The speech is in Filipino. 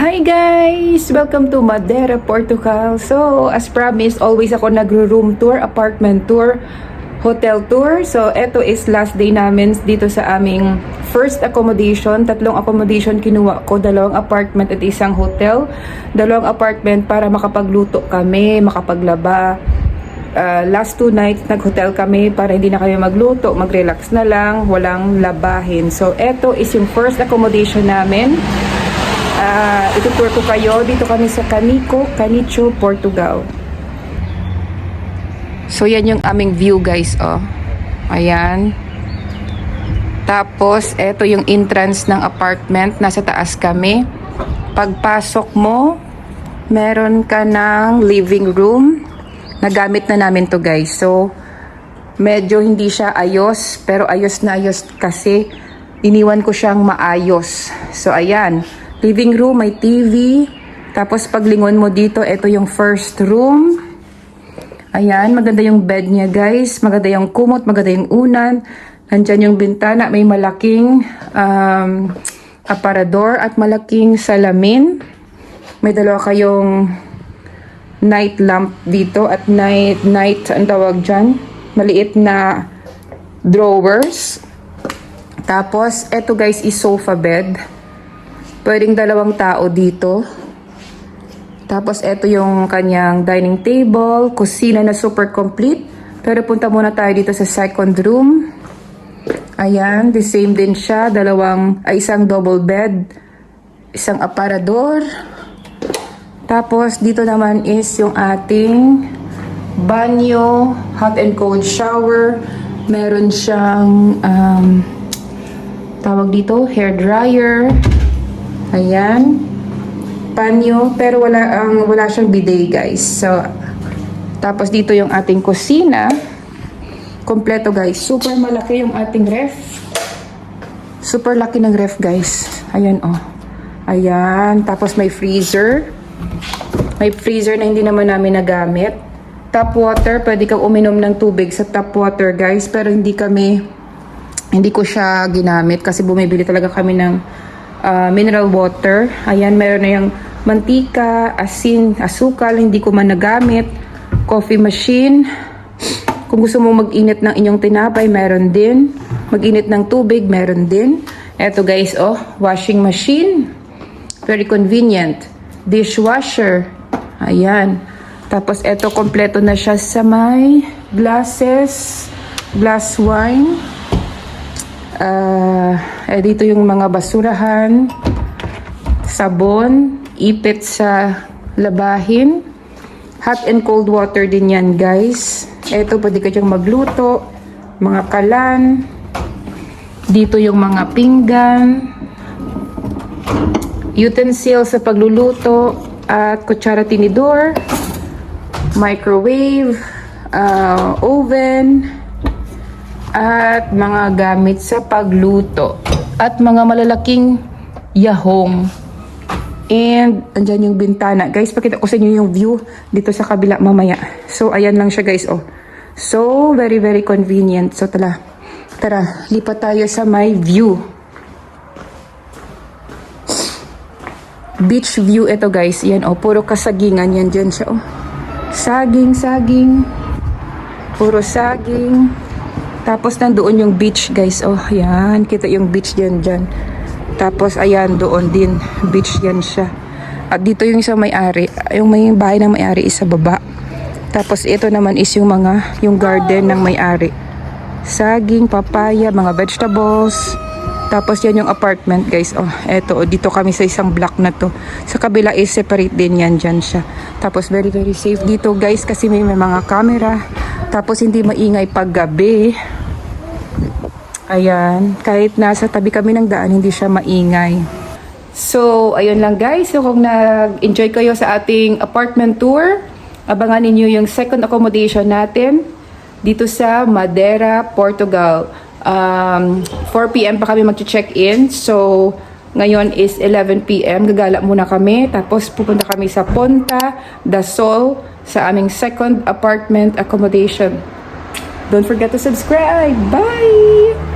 Hi guys! Welcome to Madeira, Portugal. So, as promised, always ako nagro-room tour, apartment tour, hotel tour. So, eto is last day namin dito sa aming first accommodation. 3 accommodation kinuha ko, 2 apartment at 1 hotel. 2 apartment para makapagluto kami, makapaglaba. Last 2 nights nag-hotel kami para hindi na kami magluto, mag-relax na lang, walang labahin. So, eto is yung first accommodation namin. Itutour ko kayo. Dito kami sa Canicho, Portugal. So, yan yung aming view, guys. Oh. Ayan. Tapos, eto yung entrance ng apartment. Nasa taas kami. Pagpasok mo, meron ka ng living room. Nagamit na namin to, guys. So, medyo hindi siya ayos. Pero ayos na ayos kasi iniwan ko siyang maayos. So, ayan. Living room, may TV. Tapos paglingon mo dito, ito yung first room. Ayan, maganda yung bed niya, guys. Maganda yung kumot, maganda yung unan. Nandyan yung bintana, may malaking aparador at malaking salamin. May 2 kayong night lamp dito at night, ang tawag dyan, maliit na drawers. Tapos, ito guys is sofa bed. Pwedeng 2 tao dito. Tapos, ito yung kanyang dining table. Kusina na super complete. Pero punta muna tayo dito sa second room. Ayan, the same din siya. 1 double bed. 1 aparador. Tapos, dito naman is yung ating banyo, hot and cold shower. Meron siyang, tawag dito, hair dryer. Ayan. Panyo. Pero wala siyang bidet, guys. So, tapos dito yung ating kusina. Kompleto, guys. Super malaki yung ating ref. Super laki ng ref, guys. Ayan, oh. Ayan. Tapos may freezer. May freezer na hindi naman namin nagamit. Tap water. Pwede kang uminom ng tubig sa tap water, guys. Pero hindi ko siya ginamit kasi bumibili talaga kami ng mineral water. Ayan, meron na yung mantika, asin, asukal, hindi ko man nagamit. Coffee machine. Kung gusto mo mag-init ng inyong tinapay, meron din. Mag-init ng tubig, meron din. Eto guys, oh, washing machine. Very convenient. Dishwasher. Ayan. Tapos eto, kompleto na siya sa may glasses, glass wine. Dito yung mga basurahan, sabon, ipit sa labahin, hot and cold water din yan, guys. Ito, pwede ka dyang magluto, mga kalan. Dito yung mga pinggan, utensils sa pagluluto, at kutsara tinidor, microwave, oven, at mga gamit sa pagluto. At mga malalaking yahong. And, andyan yung bintana. Guys, pakita ko sa inyo yung view dito sa kabila mamaya. So, ayan lang siya, guys, oh. So, very, very convenient. So, tara, lipat tayo sa my view. Beach view ito, guys. Yan, oh. Puro kasagingan. Yan, dyan siya, oh. Saging. Puro saging. Tapos nandoon yung beach, guys. Oh, yan. Kita yung beach dyan. Tapos ayan, doon din. Beach yan siya. At dito yung sa may-ari. Yung may bahay ng may-ari is sa baba. Tapos ito naman is yung garden ng may-ari. Saging, papaya, mga vegetables. Tapos yan yung apartment, guys. Oh, eto. Oh, dito kami sa isang block na to. Sa kabila is separate din yan. Dyan siya. Tapos very, very safe dito, guys. Kasi may mga camera. Tapos hindi maingay pag gabi. Ayan. Kahit nasa tabi kami ng daan, hindi siya maingay. So, ayun lang, guys. So, kung nag-enjoy kayo sa ating apartment tour, abangan ninyo yung second accommodation natin dito sa Madeira, Portugal. 4 p.m. pa kami mag-check-in. So, ngayon is 11 p.m. Gagala muna kami. Tapos, pupunta kami sa Ponta da Sol sa aming second apartment accommodation. Don't forget to subscribe. Bye!